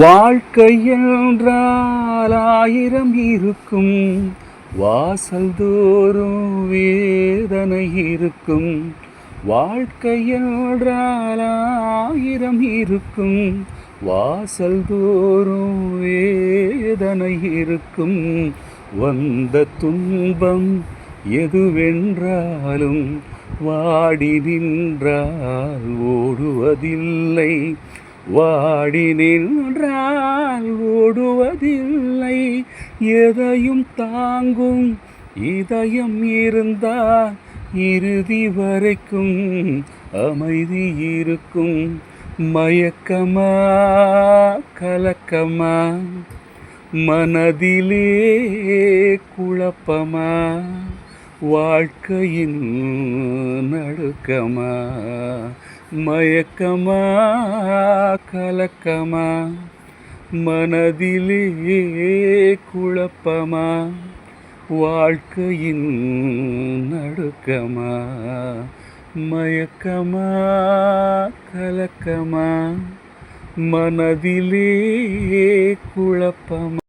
வாழ்க்கை என்றால் ஆயிரம் இருக்கும், வாசல் தோறும் வேதனை இருக்கும். வாழ்க்கை என்றால் ஆயிரம் இருக்கும், வாசல் தோறும் வேதனை இருக்கும். வந்த துன்பம் எதுவென்றாலும் வாடி நின்றால் ஓடுவதில்லை, வாடி நின்றால் ஓடுவதில்லை. எதையும் தாங்கும் இதயம் இருந்தால் இறுதி வரைக்கும் அமைதி இருக்கும். மயக்கமா கலக்கமா, மனதிலே குழப்பமா, வாழ்க்கையின் நடுக்கமா. மயக்கமா கலக்கமா, மனதிலே குழப்பமா, வாழ்க்கையின் நடுக்கமா. மயக்கமா கலக்கமா, மனதிலே குழப்பமா.